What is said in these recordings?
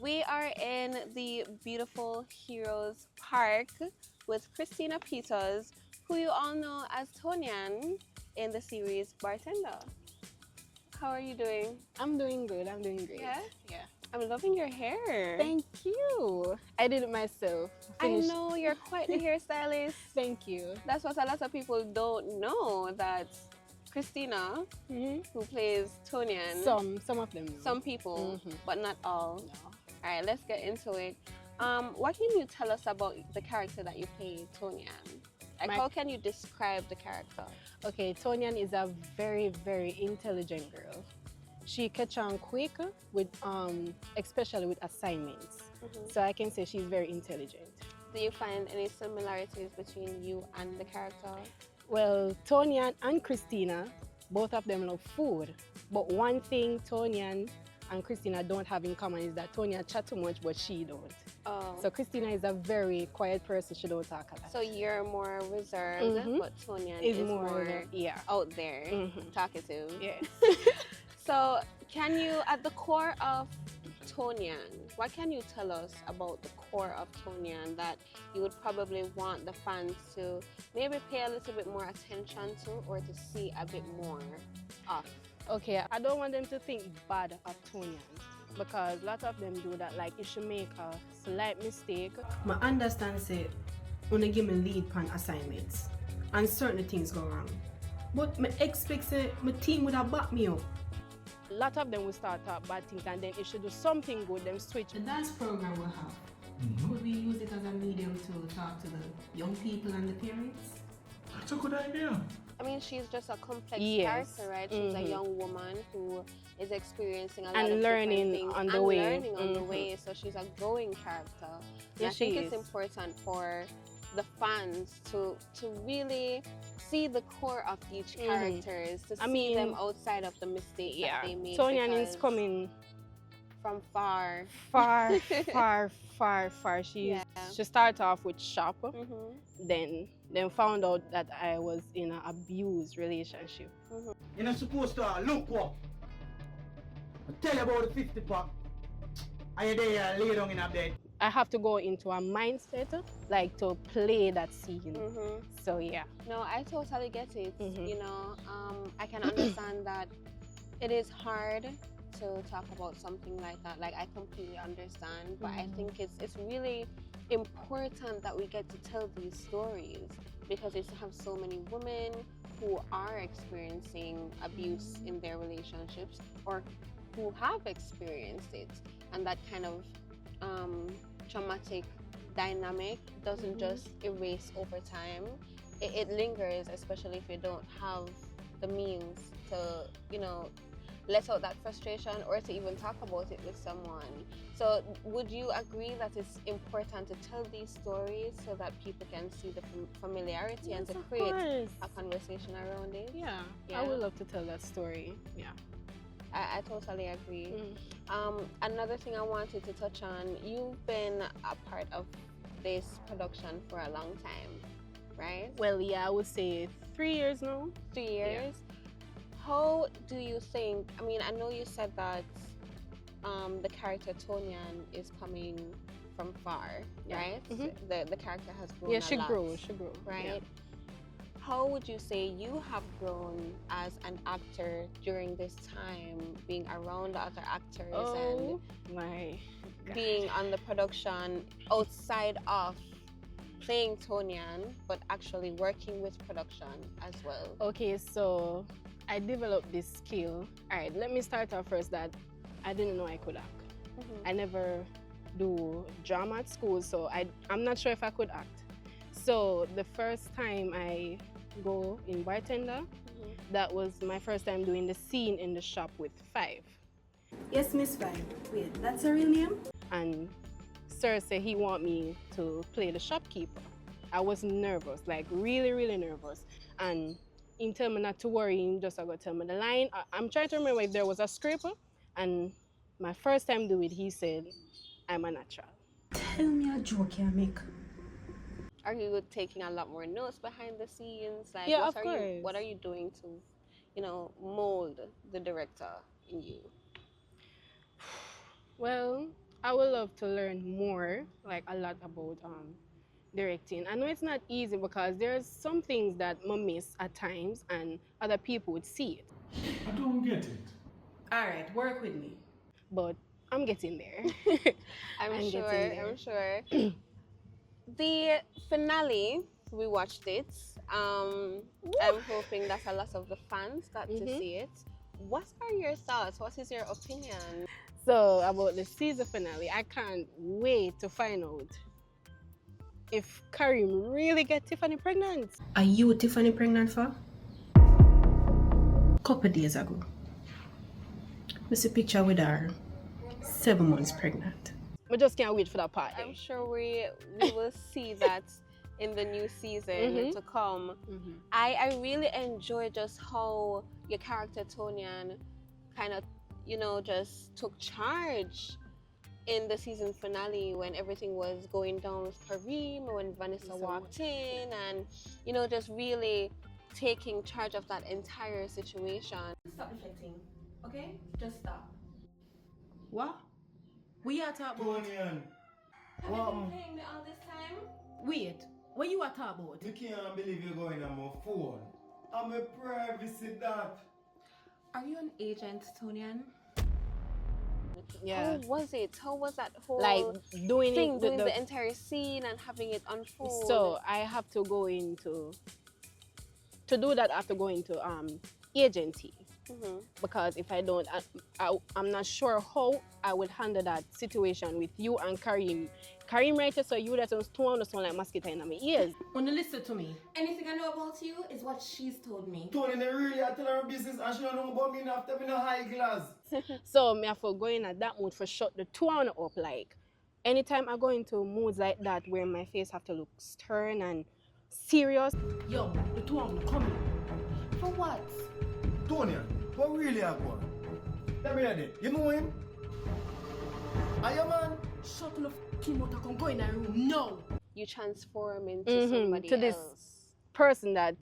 We are in the beautiful Heroes Park with Christina Peters, who you all know as Tonian in the series Bartender. How are you doing? I'm doing good. I'm doing great. Yeah? Yeah. I'm loving your hair. Thank you. I did it myself. I know, you're quite the hairstylist. Thank you. That's what a lot of people don't know, that Christina, who plays Tonian. Some of them know. Some people, but not all. No. All right, let's get into it. What can you tell us about the character that you play, Tonian? Like, how can you describe the character? Okay, Tonian is a very, very intelligent girl. She catch on quick with, especially with assignments. So I can say she's very intelligent. Do you find any similarities between you and the character? Well, Tonian and Christina, both of them love food. But one thing Tonian and Christina don't have in common is that Tonian chat too much, but she don't. Oh. So Christina is a very quiet person. She don't talk a lot. So you're more reserved, but Tonian is more out there, talkative. Yeah. So can you, at the core of Tonian, what can you tell us about the core of Tonian that you would probably want the fans to maybe pay a little bit more attention to, or to see a bit more of? Okay, I don't want them to think bad of Tonian, because a lot of them do that. Like, if she make a slight mistake, I understand say when they give me lead pan assignments and certain things go wrong, but I expect say my team would have backed me up. a lot of them will start talk bad things, and then if she do something good, them switch. The dance program we have, could we use it as a medium to talk to the young people and the parents? That's a good idea. I mean, she's just a complex Yes. character, right? She's a young woman who is experiencing a lot And of learning different things on the and way. learning on the way. So she's a growing character. And Yeah, I think she it's is. important for the fans to really see the core of each characters, to see them outside of the mistakes that they make. Tonian is because coming from far. far, far. She started off with shop, then found out that I was in an abused relationship. You're not supposed to look what? I tell you about the 50 pack. Are you there lay down in a bed? I have to go into a mindset, like, to play that scene. So yeah. No, I totally get it. You know, I can understand that it is hard to talk about something like that. Like, I completely understand, but I think it's really important that we get to tell these stories, because you have so many women who are experiencing abuse in their relationships, or who have experienced it, and that kind of traumatic dynamic doesn't just erase over time. It lingers, especially if you don't have the means to, you know, let out that frustration, or to even talk about it with someone. So would you agree that it's important to tell these stories so that people can see the familiarity and to create a conversation around it? Yeah, I would love to tell that story. Yeah. I totally agree. Another thing I wanted to touch on, you've been a part of this production for a long time, right? Well, yeah, I would say 3 years now. 3 years. How do you think, I mean, I know you said that the character Tonian is coming from far, right? The character has grown a lot. She grew. Right? Yeah. How would you say you have grown as an actor during this time, being around the other actors and my being on the production outside of playing Tonian, but actually working with production as well? Okay, so I developed this skill. All right, let me start off first that I didn't know I could act. I never do drama at school, so I'm not sure if I could act. So the first time I go in Bartender, that was my first time doing the scene in the shop with Five. Yes, Miss Five. Wait, that's her real name? And Sir said he want me to play the shopkeeper. I was nervous, like really nervous. And he told me not to worry, he just got to tell me the line. I'm trying to remember if there was a script, and my first time do it, he said, I'm a natural. Tell me a joke you make. Are you taking a lot more notes behind the scenes? Like, Yeah, of course. what are you doing to, you know, mold the director in you? Well, I would love to learn more, like a lot about directing. I know it's not easy because there's some things that I miss at times and other people would see it. I don't get it. Alright, work with me. But I'm getting there. I'm I'm sure. getting there. I'm sure. The finale, we watched it. I'm hoping that a lot of the fans got to see it. What are your thoughts? What is your opinion? So about the season finale, I can't wait to find out if Karim really get Tiffany pregnant. Are you Tiffany pregnant for? Couple days ago. We see a picture with her 7 months pregnant. I just can't wait for that part. I'm sure we will see that in the new season to come. I really enjoy just how your character Tonian kind of, you know, just took charge in the season finale when everything was going down with Karim, when Vanessa walked in, and, you know, just really taking charge of that entire situation. Stop reflecting, okay? Just stop. What? We are talking about. Tonian, Have you been playing me all this time? Wait, what you are talking about? I can't believe you're going on my phone. I'm a privacy that. Are you an agent, Tonian? Yeah. How was it? How was that whole Like doing thing, it, doing the entire scene and having it unfold? So I have to go into, to do that I have to go into agency. Because if I don't, I'm not sure how I would handle that situation with you and Karim. Karim right so you that was two sound like mosquito in my ears. Wanna listen to me? Anything I know about you is what she's told me. Tony, they really are telling her business and she don't know about me after me no high class. So me have to go in at that mood for shut the two up. Like anytime I go into moods like that where my face have to look stern and serious. Yo, the two of them coming. For what? Tony, what really happened? Let me hear it. You know him? Are you man? Shut the f***ing mouth, I can go in that room now. You transform into somebody to else. this person that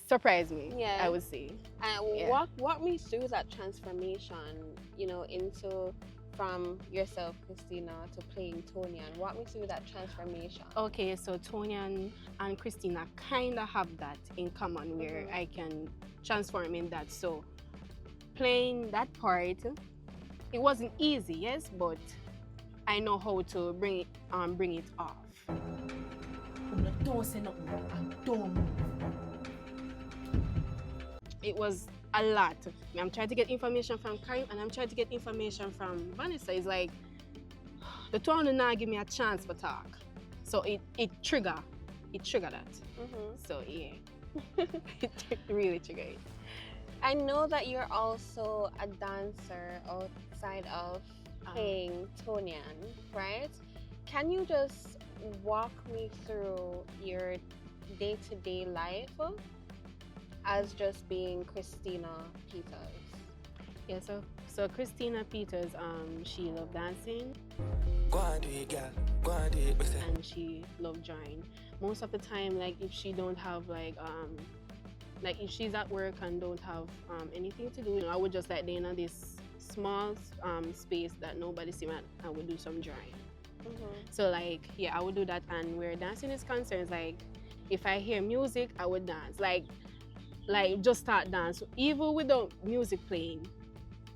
surprised me. Yeah. I would say. And walk me through that transformation, you know, into from yourself, Christina, to playing Tonian. Walk me through that transformation. Okay, so Tonian and Christina kind of have that in common where I can transform in that. So playing that part, it wasn't easy, yes, but I know how to bring it off. Don't say nothing. I'm dumb. It was a lot. I'm trying to get information from Karim and I'm trying to get information from Vanessa. It's like the two of them now give me a chance for talk. So it trigger that. So yeah, it really triggered it. I know that you're also a dancer outside of playing Tonian, right? Can you just walk me through your day-to-day life as just being Christina Peters? Yeah, so Christina Peters, she loved dancing. Go on, do it, girl. Go on, do it. And she loved drawing. Most of the time, like if she don't have like if she's at work and don't have anything to do, you know, I would just like in this small space that nobody see me, I would do some drawing. So like yeah, I would do that. And where dancing is concerned, like if I hear music, I would dance. Like just start dance even without music playing.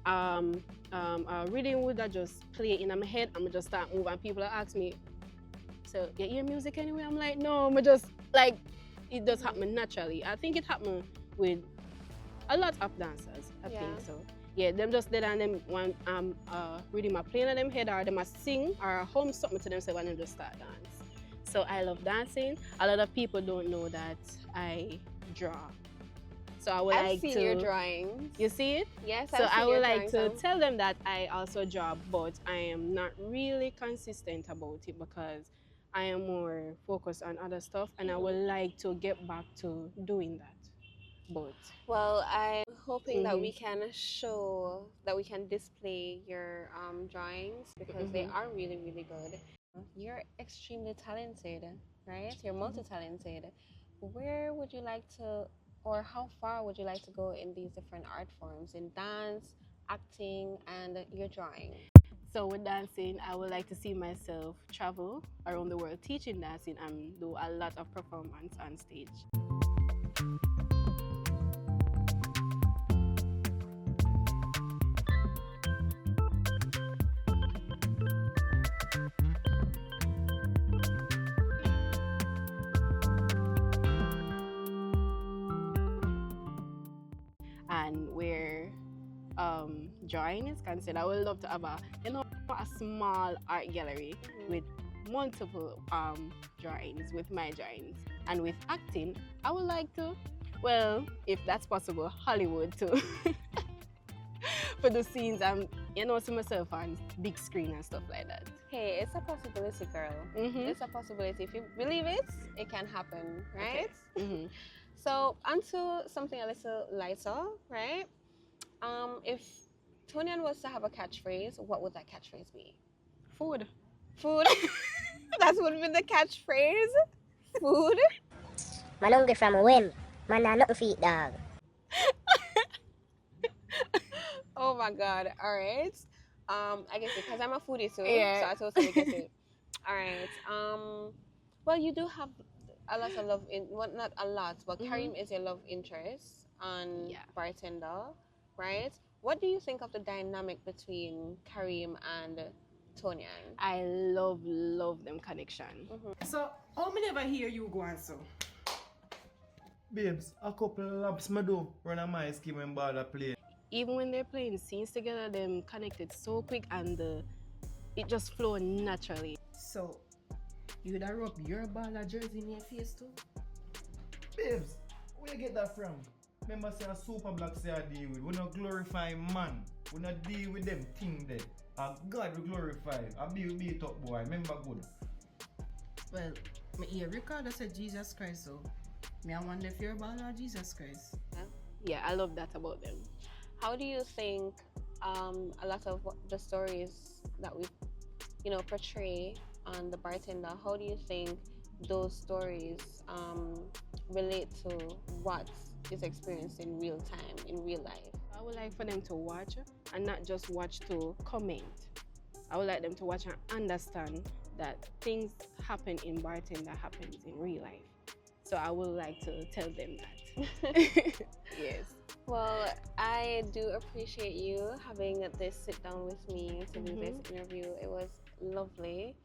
Rhythm would just play in my head. I'm just start moving. And people ask me, so you hear music anyway? I'm like, no, I'm just like it does happen naturally. I think it happened with a lot of dancers. I think so. Yeah, them just did and them when rhythm are playing in them head or them a sing or hum something to themselves and them just start dance. So I love dancing. A lot of people don't know that I draw. So I would I've like seen to your drawings. You see it? Yes, So I've seen I would your like to drawings. tell them that I also draw, but I am not really consistent about it because I am more focused on other stuff and I would like to get back to doing that. But Well, I'm hoping that we can show, that we can display your drawings because they are really, really good. You're extremely talented, right? You're multi-talented. Where would you like to, or how far would you like to go in these different art forms, in dance, acting, and your drawing? So with dancing, I would like to see myself travel around the world teaching dancing and do a lot of performance on stage. And where drawing is concerned, I would love to have a small art gallery with multiple drawings, with my drawings. And with acting, I would like to, well, if that's possible, Hollywood too. For the scenes, see myself on big screen and stuff like that. Hey, it's a possibility, girl. It's a possibility. If you believe it, it can happen, right? Okay. So, onto something a little lighter, right? If Tonian was to have a catchphrase, what would that catchphrase be? Food. Food? That would be the catchphrase? Food? Man hungry from when? Man not nothing to eat, dog. Oh my god, alright. I guess because I'm a foodie too, Yeah. so I totally get it. Alright. Well, you do have a lot of love in, well, not a lot, but Karim is your love interest on Bartender, right? What do you think of the dynamic between Karim and Tonian? I love them connection. So, how me never hear you go on so? Babes, a couple laps me do run a my scheme and bother play. Even when they're playing scenes together, them connected so quick and it just flow naturally. So, you would rub your baller jersey in your face too? Babes, where you get that from? Remember say a super black say I deal with. We not glorify man. We not deal with them thing there. And God we glorify. I beat up boy. Remember good. Well, me hear Ricardo said Jesus Christ, so me I wonder if you're baller Jesus Christ. Yeah, I love that about them. How do you think a lot of the stories that we, portray on the Bartender, how do you think those stories relate to what is experienced in real time, in real life? I would like for them to watch and not just watch to comment. I would like them to watch and understand that things happen in Bartender happens in real life. So I would like to tell them that. Yes. Well, I do appreciate you having this sit down with me to do this interview. It was lovely.